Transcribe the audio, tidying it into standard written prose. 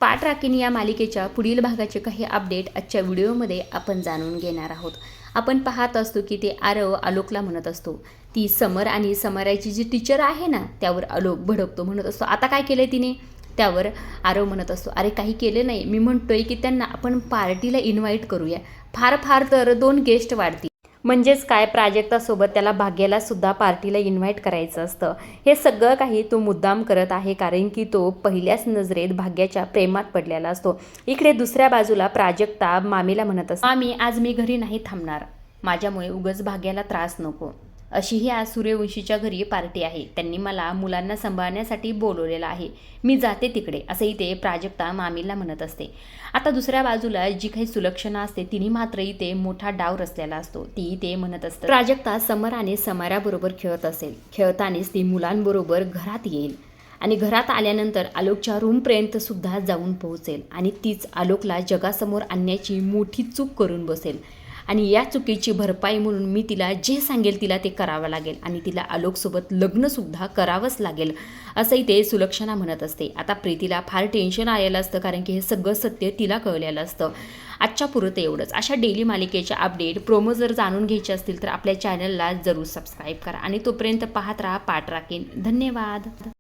पाठ राखीन या मालिकेच्या पुढील भागाचे काही अपडेट आजच्या व्हिडिओमध्ये आपण जाणून घेणार आहोत। आपण पाहत असतो की ते आरव आलोकला म्हणत असतो, ती समर आणि समराची जी टीचर आहे ना त्यावर आलोक भडकतो, म्हणत असतो आता काय केलंय तिने। त्यावर आरव म्हणत असतो, अरे काही केले नाही, मी म्हणतोय की त्यांना आपण पार्टीला इन्व्हाइट करूया, फार फार तर 2 गेस्ट वाढतील। म्हणजेच काय, प्राजक्तासोबत त्याला भाग्याला सुद्धा पार्टीला इन्व्हाइट करायचं असतं। हे सगळं काही तो मुद्दाम करत आहे, कारण की तो पहिल्याच नजरेत भाग्याच्या प्रेमात पडलेला असतो। इकडे दुसऱ्या बाजूला प्राजक्ता मामीला म्हणत असते, मामी आज मी घरी नाही थांबणार, माझ्यामुळे उगाच भाग्याला त्रास नको। अशीही आज सूर्यवंशीच्या घरी पार्टी आहे, त्यांनी मला मुलांना सांभाळण्यासाठी बोलवलेलं आहे, मी जाते तिकडे, असंही ते प्राजक्ता मामीला म्हणत असते। आता दुसऱ्या बाजूला जी काही सुलक्षणा असते तिने मात्र इथे मोठा डाव रचलेला असतो। ती ते म्हणत असते, प्राजक्ता समर आणि समाराबरोबर खेळत असेल, खेळतानाच ती मुलांबरोबर घरात येईल आणि घरात आल्यानंतर आलोकच्या रूमपर्यंत सुद्धा जाऊन पोहोचेल आणि तीच आलोकला जगासमोर आणण्याची मोठी चूक करून बसेल आणि या चुकीची भरपाई म्हणून मी तिला जे सांगेल तिला ते करावं लागेल आणि तिला आलोकसोबत लग्नसुद्धा करावंच लागेल, असंही ते सुलक्षणा म्हणत असते। आता प्रीतीला फार टेन्शन आलेलं असतं, कारण की हे सगळं सत्य तिला कळलेलं असतं। आजच्या पुरतं एवढंच। अशा डेली मालिकेच्या अपडेट प्रोमो जर जाणून घ्यायचे असतील तर आपल्या चॅनलला जरूर सबस्क्राईब करा आणि तोपर्यंत पाहत राहा पाठ राखीन। धन्यवाद।